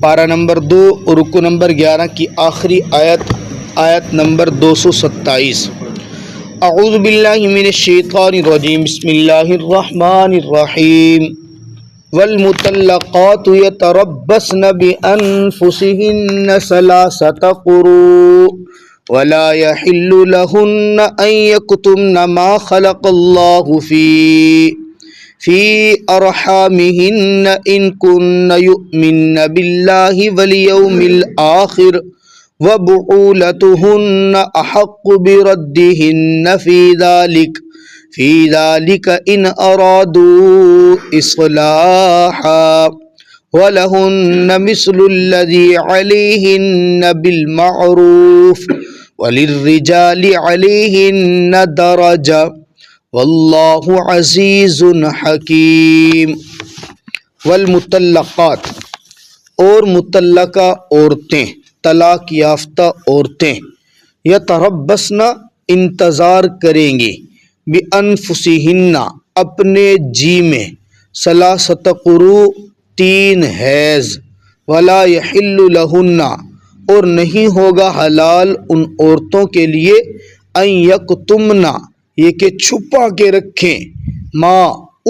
پارہ نمبر 2 رکو نمبر 11 کی آخری آیت نمبر 227۔ اعوذ باللہ من الشیطان الرجیم، بسم اللہ الرحمن الرحیم۔ والمطلقات يتربصن بأنفسهن ثلاثة قروء ولا يحل لهن أن يكتمن ما خلق الله في أرحامهن إن كن يؤمن بالله واليوم الآخر وبعولتهن أحق بردهن في ذلك إن أرادوا إصلاحا ولهن مثل الذي عليهن بالمعروف وللرجال عليهن درجة واللہ عزیز حکیم۔ والمطلقات، اور مطلقہ عورتیں، طلاق یافتہ عورتیں، یتربصن انتظار کریں گی، بانفسہن اپنے جی میں، ثلاثۃ قروء 3 حیض، ولا یحل لہن اور نہیں ہوگا حلال ان عورتوں کے لیے، ان یکتمن یہ کہ چھپا کے رکھیں، ما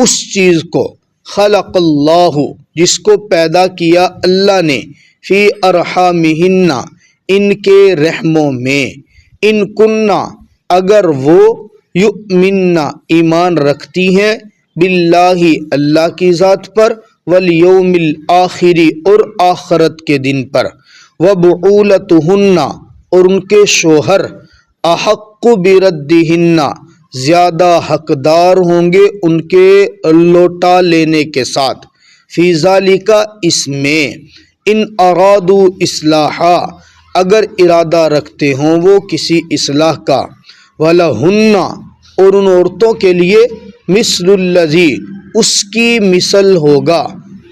اس چیز کو، خلق اللہ جس کو پیدا کیا اللہ نے، فی ارحامہن ان کے رحموں میں، ان کننا اگر وہ، یؤمن ایمان رکھتی ہیں، باللہ اللہ کی ذات پر، والیوم الآخر اور آخرت کے دن پر، وبعولتہن اور ان کے شوہر، احق بردہن زیادہ حقدار ہوں گے ان کے لوٹا لینے کے ساتھ، فی ذالک اس میں، ان ارادوا اصلاحا اگر ارادہ رکھتے ہوں وہ کسی اصلاح کا، ولہن اور ان عورتوں کے لیے، مثل الذی اس کی مثل ہوگا،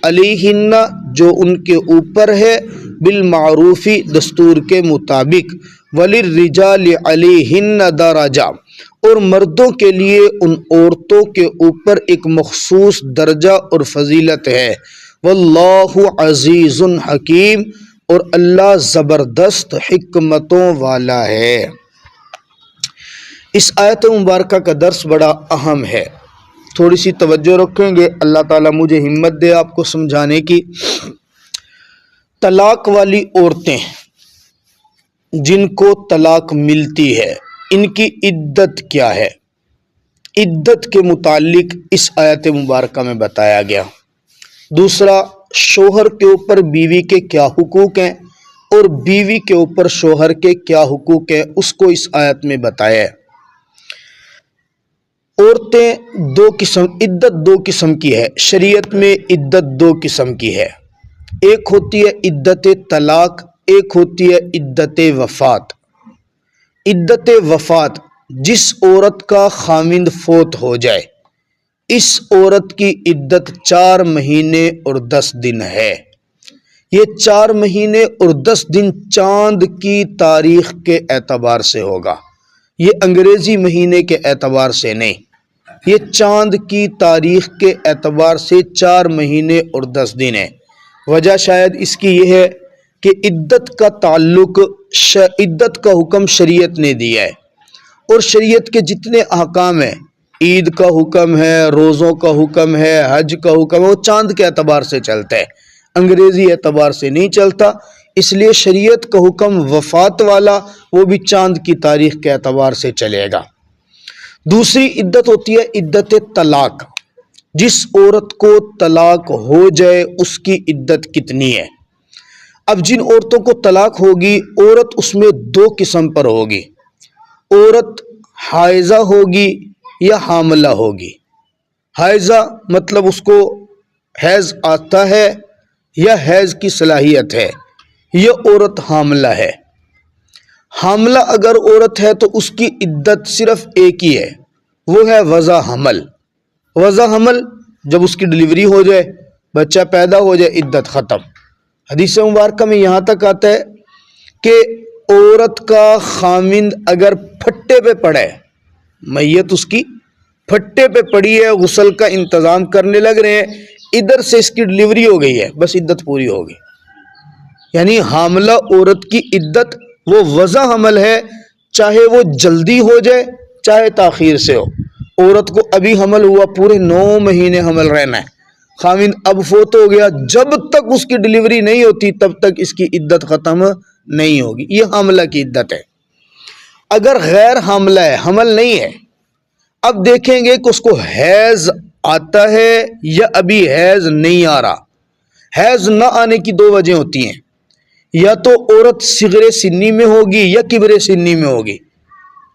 علیہن جو ان کے اوپر ہے، بالمعروف دستور کے مطابق، وللرجال علیہن درجہ اور مردوں کے لیے ان عورتوں کے اوپر ایک مخصوص درجہ اور فضیلت ہے، واللہ عزیز حکیم اور اللہ زبردست حکمتوں والا ہے۔ اس آیت مبارکہ کا درس بڑا اہم ہے، تھوڑی سی توجہ رکھیں گے، اللہ تعالیٰ مجھے ہمت دے آپ کو سمجھانے کی۔ طلاق والی عورتیں جن کو طلاق ملتی ہے، ان کی عدت کیا ہے؟ عدت کے متعلق اس آیت مبارکہ میں بتایا گیا۔ دوسرا، شوہر کے اوپر بیوی کے کیا حقوق ہیں اور بیوی کے اوپر شوہر کے کیا حقوق ہیں، اس کو اس آیت میں بتایا ہے۔ عورتیں عدت دو قسم کی ہے، شریعت میں عدت 2 قسم کی ہے، ایک ہوتی ہے عدت طلاق، ایک ہوتی ہے عدت وفات۔ عدت وفات، جس عورت کا خاوند فوت ہو جائے، اس عورت کی عدت 4 مہینے اور 10 دن ہے۔ یہ 4 مہینے اور 10 دن چاند کی تاریخ کے اعتبار سے ہوگا، یہ انگریزی مہینے کے اعتبار سے نہیں، یہ چاند کی تاریخ کے اعتبار سے 4 مہینے اور 10 دن ہے۔ وجہ شاید اس کی یہ ہے کہ عدت کا تعلق، عدت کا حکم شریعت نے دیا ہے، اور شریعت کے جتنے احکام ہیں، عید کا حکم ہے، روزوں کا حکم ہے، حج کا حکم ہے، وہ چاند کے اعتبار سے چلتا ہے، انگریزی اعتبار سے نہیں چلتا، اس لیے شریعت کا حکم وفات والا وہ بھی چاند کی تاریخ کے اعتبار سے چلے گا۔ دوسری عدت ہوتی ہے عدت طلاق، جس عورت کو طلاق ہو جائے اس کی عدت کتنی ہے؟ اب جن عورتوں کو طلاق ہوگی، عورت اس میں 2 قسم پر ہوگی، عورت حائضہ ہوگی یا حاملہ ہوگی۔ حائضہ مطلب اس کو حیض آتا ہے یا حیض کی صلاحیت ہے، یہ عورت حاملہ ہے۔ حاملہ اگر عورت ہے تو اس کی عدت صرف ایک ہی ہے، وہ ہے وضع حمل۔ وضع حمل جب اس کی ڈلیوری ہو جائے، بچہ پیدا ہو جائے، عدت ختم۔ حدیث مبارکہ میں یہاں تک آتا ہے کہ عورت کا خاوند اگر پھٹے پہ پڑے، میت اس کی پھٹے پہ پڑی ہے، غسل کا انتظام کرنے لگ رہے ہیں، ادھر سے اس کی ڈلیوری ہو گئی ہے، بس عدت پوری ہو گئی۔ یعنی حاملہ عورت کی عدت وہ وضع حمل ہے، چاہے وہ جلدی ہو جائے چاہے تاخیر سے ہو۔ عورت کو ابھی حمل ہوا، پورے 9 مہینے حمل رہنا ہے، خاوند اب فوت ہو گیا، جب تک اس کی ڈلیوری نہیں ہوتی تب تک اس کی عدت ختم نہیں ہوگی۔ یہ حاملہ کی عدت ہے۔ اگر غیر حاملہ ہے، حمل نہیں ہے، اب دیکھیں گے کہ اس کو حیض آتا ہے یا ابھی حیض نہیں آ رہا۔ حیض نہ آنے کی 2 وجہ ہوتی ہیں، یا تو عورت صغر سنی میں ہوگی یا کبر سنی میں ہوگی۔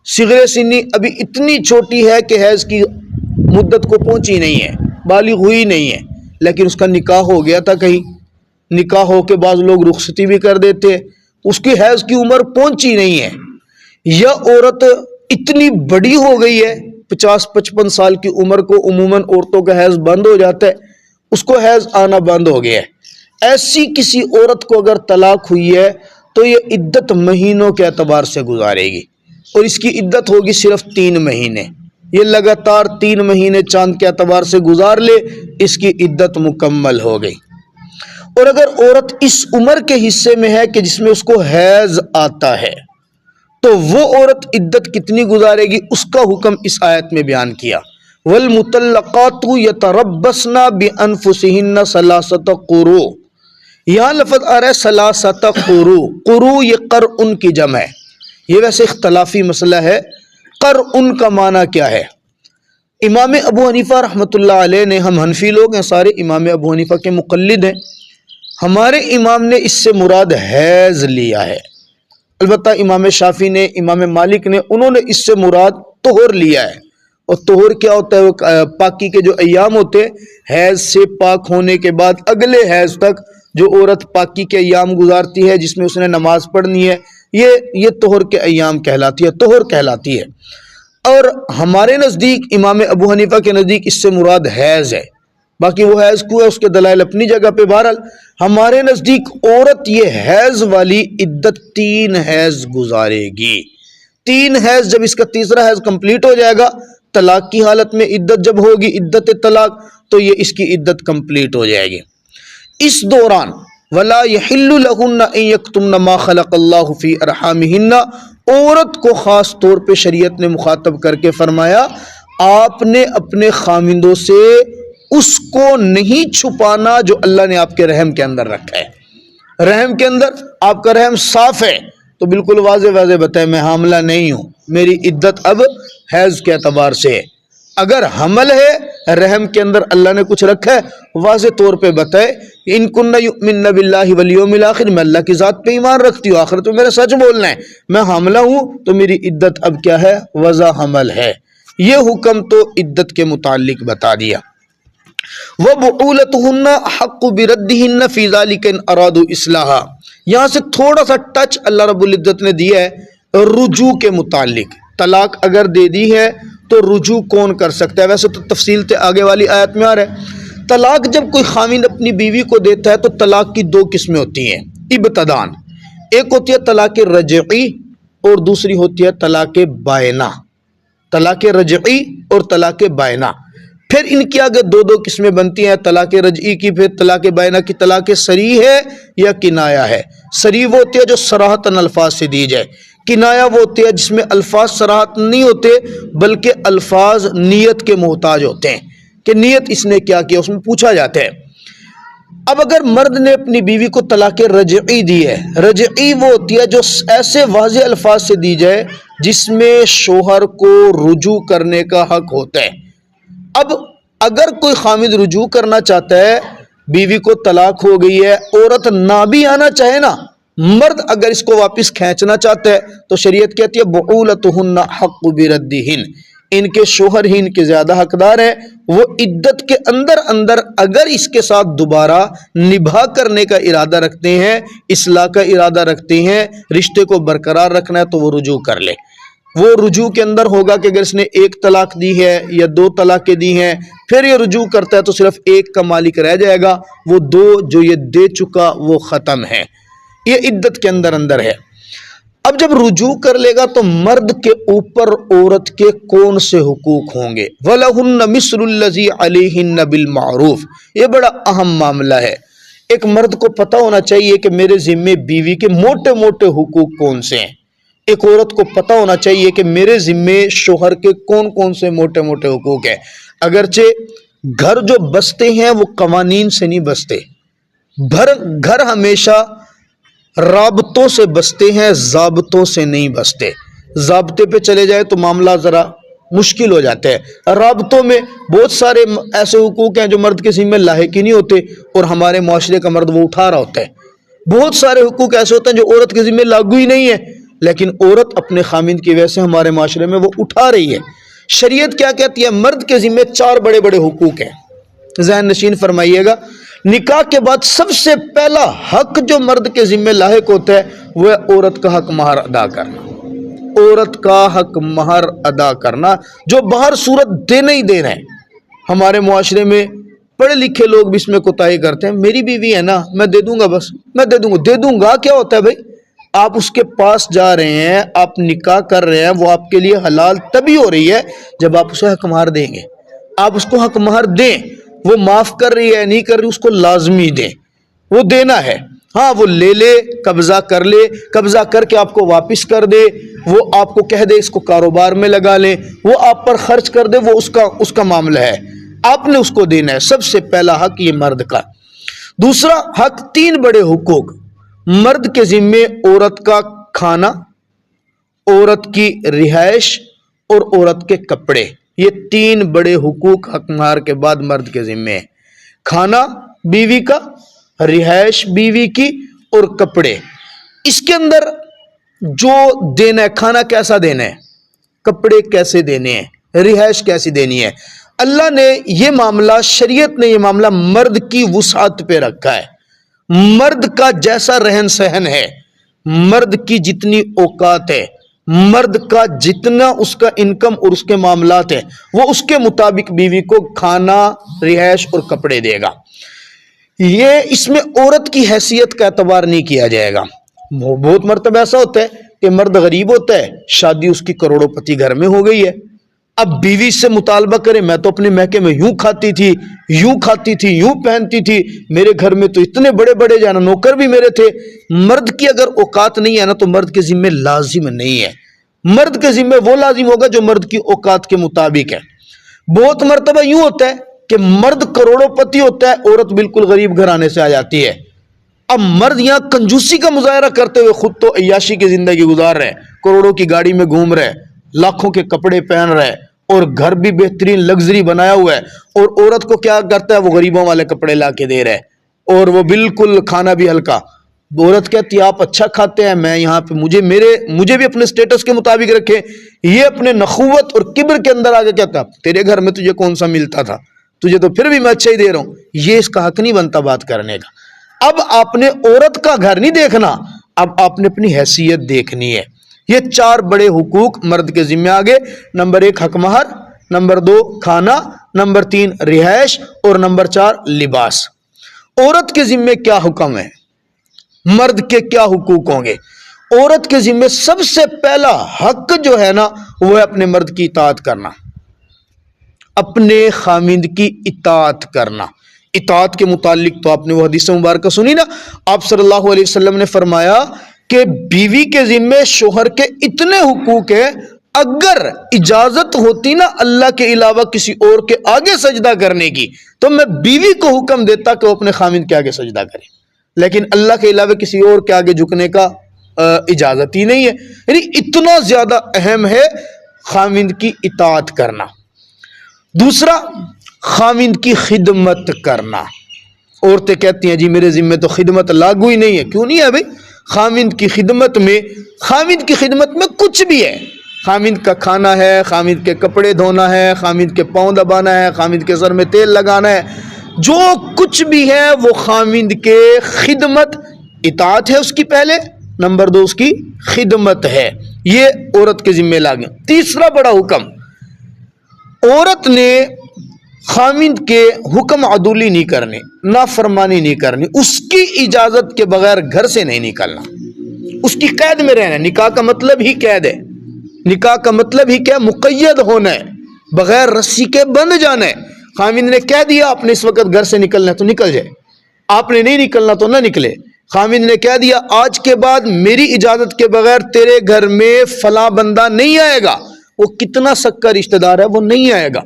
صغر سنی ابھی اتنی چھوٹی ہے کہ حیض کی مدت کو پہنچی نہیں ہے، بالغ ہوئی نہیں ہے، لیکن اس کا نکاح ہو گیا تھا کہیں، نکاح ہو کے بعض لوگ رخصتی بھی کر دیتے ہیں، اس کی حیض کی عمر پہنچی نہیں ہے۔ یا عورت اتنی بڑی ہو گئی ہے، 50-55 سال کی عمر کو عموماً عورتوں کا حیض بند ہو جاتا ہے، اس کو حیض آنا بند ہو گیا ہے۔ ایسی کسی عورت کو اگر طلاق ہوئی ہے تو یہ عدت مہینوں کے اعتبار سے گزارے گی، اور اس کی عدت ہوگی صرف 3 مہینے۔ یہ لگاتار 3 مہینے چاند کے اعتبار سے گزار لے، اس کی عدت مکمل ہو گئی۔ اور اگر عورت اس عمر کے حصے میں ہے کہ جس میں اس کو حیض آتا ہے، تو وہ عورت عدت کتنی گزارے گی، اس کا حکم اس آیت میں بیان کیا۔ وَالْمُطَلَّقَاتُ يَتَرَبَّصْنَ بِأَنفُسِهِنَّ ثَلَاثَةَ قُرُوء، یہاں لفظ آ رہا ہے ثلاثۃ قروء۔ قروء یہ قرء کی جمع ہے، یہ ویسے اختلافی مسئلہ ہے، قرء کا معنی کیا ہے۔ امام ابو حنیفہ رحمۃ اللہ علیہ نے، ہم حنفی لوگ ہیں سارے، امام ابو حنیفہ کے مقلد ہیں، ہمارے امام نے اس سے مراد حیض لیا ہے۔ البتہ امام شافعی نے، امام مالک نے، انہوں نے اس سے مراد طہر لیا ہے۔ اور طہر کیا ہوتا ہے؟ وہ پاکی کے جو ایام ہوتے ہیں، حیض سے پاک ہونے کے بعد اگلے حیض تک جو عورت پاکی کے ایام گزارتی ہے، جس میں اس نے نماز پڑھنی ہے، یہ طہر کے ایام کہلاتی ہے، طہر کہلاتی ہے۔ اور ہمارے نزدیک، امام ابو حنیفہ کے نزدیک، اس سے مراد حیض ہے۔ باقی وہ حیض کو ہے، اس کے دلائل اپنی جگہ پہ۔ بہرحال ہمارے نزدیک عورت یہ حیض والی عدت 3 حیض گزارے گی۔ 3 حیض، جب اس کا تیسرا حیض کمپلیٹ ہو جائے گا، طلاق کی حالت میں عدت جب ہوگی، عدت طلاق، تو یہ اس کی عدت کمپلیٹ ہو جائے گی۔ اس دوران وَلَا يَحِلُّ لَهُنَّ أَن يَكْتُمْنَ مَا خَلَقَ اللَّهُ فِي أَرْحَامِهِنَّ، عورت کو خاص طور پہ شریعت نے مخاطب کر کے فرمایا، آپ نے اپنے خامندوں سے اس کو نہیں چھپانا جو اللہ نے آپ کے رحم کے اندر رکھا ہے۔ رحم کے اندر آپ کا رحم صاف ہے تو بالکل واضح واضح بتائے، میں حاملہ نہیں ہوں، میری عدت اب حیض کے اعتبار سے ہے۔ اگر حمل ہے، رحم کے اندر اللہ نے کچھ رکھا ہے، واضح طور پہ بتائے، ان کن یؤمن باللہ والیوم الاخر، میں اللہ کی ذات پہ ایمان رکھتی ہوں، آخرت میں میرا سچ بولنا ہے، میں حاملہ ہوں تو میری عدت اب کیا ہے؟ وضع حمل ہے۔ یہ حکم تو عدت کے متعلق بتا دیا۔ وَبُعُولَتُهُنَّ أَحَقُّ بِرَدِّهِنَّ فِي ذَلِكَ إِنْ أَرَادُوا إِصْلَاحًا، یہاں سے تھوڑا سا ٹچ اللہ رب العزت نے دیا ہے رجوع کے متعلق۔ طلاق اگر دے دی ہے تو رجوع کون کر سکتا ہے؟ ویسے تو تفصیل تے آگے والی آیت میں آ رہا ہے۔ طلاق جب کوئی خاوند اپنی بیوی کو دیتا ہے تو طلاق کی 2 قسمیں ہوتی ہیں ابتدان۔ ایک ہوتی ہے طلاق رجعی اور دوسری ہوتی ہے طلاق بائنہ۔ طلاق رجعی اور طلاق بائنہ، پھر ان کی آگے 2 قسمیں بنتی ہیں، طلاق رجعی کی، پھر طلاق بائنہ کی۔ طلاق صریح ہے یا کنایا ہے؟ صریح وہ ہوتی ہے جو صراحتاً الفاظ سے دی جائے، کنایا وہ ہوتی ہے جس میں الفاظ صراحت نہیں ہوتے بلکہ الفاظ نیت کے محتاج ہوتے ہیں کہ نیت اس نے کیا کیا، اس میں پوچھا جاتا ہے۔ اب اگر مرد نے اپنی بیوی کو طلاق رجعی دی ہے، رجعی وہ ہوتی ہے جو ایسے واضح الفاظ سے دی جائے جس میں شوہر کو رجوع کرنے کا حق ہوتا ہے۔ اب اگر کوئی خامد رجوع کرنا چاہتا ہے، بیوی کو طلاق ہو گئی ہے، عورت نہ بھی آنا چاہے نا، مرد اگر اس کو واپس کھینچنا چاہتا ہے تو شریعت کہتی ہے بُعُولَتُهُنَّ حَقُّ بِرَدِّهِنَّ، ان کے شوہر ہی ان کے زیادہ حقدار ہیں۔ وہ عدت کے اندر اگر اس کے ساتھ دوبارہ نبھا کرنے کا ارادہ رکھتے ہیں، اصلاح کا ارادہ رکھتے ہیں، رشتے کو برقرار رکھنا ہے، تو وہ رجوع کر لے۔ وہ رجوع کے اندر ہوگا کہ اگر اس نے 1 طلاق دی ہے یا 2 طلاقیں دی ہیں، پھر یہ رجوع کرتا ہے تو صرف 1 کا مالک رہ جائے گا، وہ 2 جو یہ دے چکا وہ ختم ہے۔ یہ عدت کے اندر ہے۔ اب جب رجوع کر لے گا تو مرد کے اوپر عورت کے کون سے حقوق ہوں گے؟ وَلَهُنَّ مِثْلُ الَّذِي عَلَيْهِنَّ بِالْمَعْرُوفِ، یہ بڑا اہم معاملہ ہے۔ ایک مرد کو پتہ ہونا چاہیے کہ میرے ذمے بیوی کے موٹے موٹے حقوق کون سے ہیں۔ ایک عورت کو پتہ ہونا چاہیے کہ میرے ذمے شوہر کے کون کون سے موٹے موٹے حقوق ہیں۔ اگرچہ گھر جو بستے ہیں وہ قوانین سے نہیں بستے، گھر ہمیشہ رابطوں سے بستے ہیں، ضابطوں سے نہیں بستے۔ ضابطے پہ چلے جائے تو معاملہ ذرا مشکل ہو جاتا ہے۔ رابطوں میں بہت سارے ایسے حقوق ہیں جو مرد کے ذمہ لاحق ہی نہیں ہوتے اور ہمارے معاشرے کا مرد وہ اٹھا رہا ہوتا ہے۔ بہت سارے حقوق ایسے ہوتے ہیں جو عورت کے ذمہ لاگو ہی نہیں ہے، لیکن عورت اپنے خامند کی وجہ سے ہمارے معاشرے میں وہ اٹھا رہی ہے۔ شریعت کیا کہتی ہے؟ مرد کے ذمہ 4 بڑے بڑے حقوق ہیں، ذہن نشین فرمائیے گا۔ نکاح کے بعد سب سے پہلا حق جو مرد کے ذمہ لاحق ہوتا ہے وہ ہے عورت کا حق مہر ادا کرنا۔ عورت کا حق مہر ادا کرنا جو باہر صورت دینا ہی دینا ہے۔ ہمارے معاشرے میں پڑھے لکھے لوگ بھی اس میں کوتاہی کرتے ہیں، میری بیوی ہے نا میں دے دوں گا، بس میں دے دوں گا کیا ہوتا ہے بھائی؟ آپ اس کے پاس جا رہے ہیں، آپ نکاح کر رہے ہیں، وہ آپ کے لیے حلال تبھی ہو رہی ہے جب آپ اسے حق مہر دیں گے۔ آپ اس کو حق مہر دیں، وہ معاف کر رہی ہے نہیں کر رہی اس کو لازمی دیں، وہ دینا ہے۔ ہاں وہ لے لے، قبضہ کر کے آپ کو واپس کر دے، وہ آپ کو کہہ دے اس کو کاروبار میں لگا لیں، وہ آپ پر خرچ کر دے، وہ اس کا معاملہ ہے، آپ نے اس کو دینا ہے۔ سب سے پہلا حق یہ مرد کا۔ دوسرا حق 3 بڑے حقوق مرد کے ذمے: عورت کا کھانا، عورت کی رہائش اور عورت کے کپڑے۔ یہ 3 بڑے حقوق حق مہر کے بعد مرد کے ذمے ہیں۔ کھانا بیوی کا، رہائش بیوی کی اور کپڑے۔ اس کے اندر جو دینا ہے، کھانا کیسا دینا ہے، کپڑے کیسے دینے ہیں، رہائش کیسی دینی ہے، اللہ نے یہ معاملہ، شریعت نے یہ معاملہ مرد کی وسعت پہ رکھا ہے۔ مرد کا جیسا رہن سہن ہے، مرد کی جتنی اوقات ہے، مرد کا جتنا اس کا انکم اور اس کے معاملات ہیں، وہ اس کے مطابق بیوی کو کھانا، رہائش اور کپڑے دے گا۔ یہ اس میں عورت کی حیثیت کا اعتبار نہیں کیا جائے گا۔ بہت مرتبہ ایسا ہوتا ہے کہ مرد غریب ہوتا ہے، شادی اس کی کروڑوں پتی گھر میں ہو گئی ہے، اب بیوی سے مطالبہ کرے میں تو اپنے میکے میں یوں کھاتی تھی، یوں پہنتی تھی، میرے گھر میں تو اتنے بڑے بڑے جانا نوکر بھی میرے تھے۔ مرد کی اگر اوقات نہیں ہے نا تو مرد کے ذمہ لازم نہیں ہے۔ مرد کے ذمہ وہ لازم ہوگا جو مرد کی اوقات کے مطابق ہے۔ بہت مرتبہ یوں ہوتا ہے کہ مرد کروڑوں پتی ہوتا ہے، عورت بالکل غریب گھرانے سے آ جاتی ہے۔ اب مرد یہاں کنجوسی کا مظاہرہ کرتے ہوئے خود تو عیاشی کی زندگی گزار رہے، کروڑوں کی گاڑی میں گھوم رہے، لاکھوں کے کپڑے پہن رہے اور گھر بھی بہترین لگژری بنایا ہوا ہے، اور عورت کو کیا کرتا ہے؟ وہ غریبوں والے کپڑے لا کے دے رہے اور وہ بالکل کھانا بھی ہلکا۔ عورت کہتی ہے آپ اچھا کھاتے ہیں، میں یہاں پہ مجھے بھی اپنے سٹیٹس کے مطابق رکھے۔ یہ اپنے نخوت اور کبر کے اندر آگے کہتا ہے تیرے گھر میں تجھے کون سا ملتا تھا، تجھے تو پھر بھی میں اچھا ہی دے رہا ہوں۔ یہ اس کا حق نہیں بنتا بات کرنے کا۔ اب آپ نے عورت کا گھر نہیں دیکھنا، اب آپ نے اپنی حیثیت دیکھنی ہے۔ یہ 4 بڑے حقوق مرد کے ذمہ آگے: نمبر 1 حق مہر، نمبر 2 کھانا، نمبر 3 رہائش اور نمبر 4 لباس۔ عورت کے ذمہ کیا حکم ہے، مرد کے کیا حقوق ہوں گے؟ عورت کے ذمہ سب سے پہلا حق جو ہے نا وہ ہے اپنے مرد کی اطاعت کرنا، اپنے خامند کی اطاعت کرنا۔ اطاعت کے متعلق تو آپ نے وہ حدیث مبارکہ سنی نا، آپ صلی اللہ علیہ وسلم نے فرمایا کہ بیوی کے ذمہ شوہر کے اتنے حقوق ہیں، اگر اجازت ہوتی نا اللہ کے علاوہ کسی اور کے آگے سجدہ کرنے کی تو میں بیوی کو حکم دیتا کہ وہ اپنے خامند کے آگے سجدہ کرے، لیکن اللہ کے علاوہ کسی اور کے آگے جھکنے کا اجازت ہی نہیں ہے۔ یعنی اتنا زیادہ اہم ہے خامند کی اطاعت کرنا۔ دوسرا خامند کی خدمت کرنا۔ عورتیں کہتی ہیں جی میرے ذمہ تو خدمت لاگو ہی نہیں ہے۔ کیوں نہیں ہے بھائی؟ خامند کی خدمت میں کچھ بھی ہے۔ خامند کا کھانا ہے، خامند کے کپڑے دھونا ہے، خامند کے پاؤں دبانا ہے، خامند کے سر میں تیل لگانا ہے، جو کچھ بھی ہے وہ خامند کے خدمت، اطاعت ہے اس کی پہلے، نمبر 2 اس کی خدمت ہے۔ یہ عورت کے ذمہ لاگے۔ تیسرا بڑا حکم، عورت نے خامند کے حکم عدولی نہیں کرنے، نافرمانی نہیں کرنی، اس کی اجازت کے بغیر گھر سے نہیں نکلنا۔ اس کی قید میں رہنا ہے. نکاح کا مطلب ہی قید ہے. نکاح کا مطلب ہی کیا؟ مقید ہونا ہے, بغیر رسی کے بندھ جانا ہے. خاوند نے کہہ دیا آپ نے اس وقت گھر سے نکلنا ہے تو نکل جائے, آپ نے نہیں نکلنا تو نہ نکلے. خاوند نے کہہ دیا آج کے بعد میری اجازت کے بغیر تیرے گھر میں فلاں بندہ نہیں آئے گا, وہ کتنا سکا رشتہ دار ہے وہ نہیں آئے گا.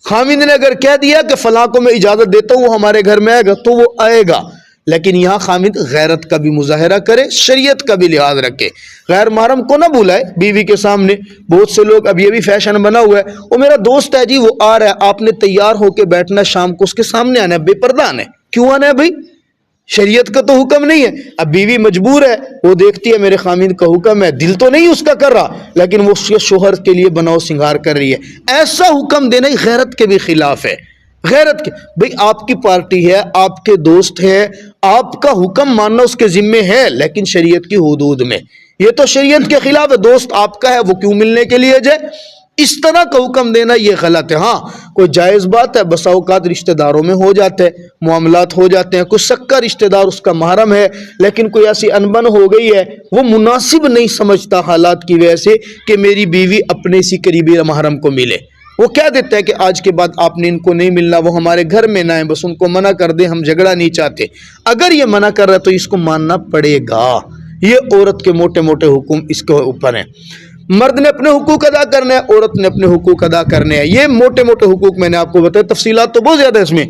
خاوند نے اگر کہہ دیا کہ فلاں کو میں اجازت دیتا ہوں وہ ہمارے گھر میں آئے گا تو وہ آئے گا. لیکن یہاں خاوند غیرت کا بھی مظاہرہ کرے, شریعت کا بھی لحاظ رکھے, غیر محرم کو نہ بلائے بیوی کے سامنے. بہت سے لوگ اب یہ بھی فیشن بنا ہوا ہے, وہ میرا دوست ہے جی وہ آ رہا ہے, آپ نے تیار ہو کے بیٹھنا, شام کو اس کے سامنے آنا ہے, بے پردہ آنا ہے. کیوں آنا ہے بھائی؟ شریعت کا تو حکم نہیں ہے. اب بیوی مجبور ہے, وہ دیکھتی ہے میرے خاوند کا حکم ہے, دل تو نہیں اس کا کر رہا لیکن وہ اس کے شوہر کے لیے بناؤ سنگار کر رہی ہے. ایسا حکم دینا غیرت کے بھی خلاف ہے. غیرت کے بھئی آپ کی پارٹی ہے, آپ کے دوست ہے, آپ کا حکم ماننا اس کے ذمے ہے لیکن شریعت کی حدود میں. یہ تو شریعت کے خلاف ہے. دوست آپ کا ہے وہ کیوں ملنے کے لیے جائے؟ اس طرح کا حکم دینا یہ غلط ہے. ہاں کوئی جائز بات ہے, بسا اوقات رشتہ داروں میں ہو جاتے ہیں, معاملات ہو جاتے ہیں, کوئی سکا رشتہ دار اس کا محرم ہے لیکن کوئی ایسی انبن ہو گئی ہے وہ مناسب نہیں سمجھتا حالات کی وجہ سے کہ میری بیوی اپنے اسی قریبی محرم کو ملے. وہ کہہ دیتا ہے کہ آج کے بعد آپ نے ان کو نہیں ملنا, وہ ہمارے گھر میں نہ آئیں, بس ان کو منع کر دیں, ہم جھگڑا نہیں چاہتے. اگر یہ منع کر رہا ہے تو اس کو ماننا پڑے گا. یہ عورت کے موٹے موٹے حکم اس کے اوپر ہیں. مرد نے اپنے حقوق ادا کرنے ہیں, عورت نے اپنے حقوق ادا کرنے ہیں. یہ موٹے موٹے حقوق میں نے آپ کو بتایا, تفصیلات تو بہت زیادہ ہے اس میں.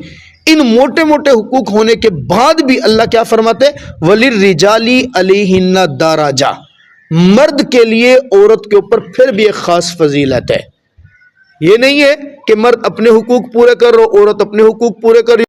ان موٹے موٹے حقوق ہونے کے بعد بھی اللہ کیا فرماتے ہیں؟ وَلِلرِّجَالِ عَلَيْهِنَّ دَرَجَةٌ, مرد کے لیے عورت کے اوپر پھر بھی ایک خاص فضیلت ہے. یہ نہیں ہے کہ مرد اپنے حقوق پورے کر رہا ہو, عورت اپنے حقوق پورے کر رہی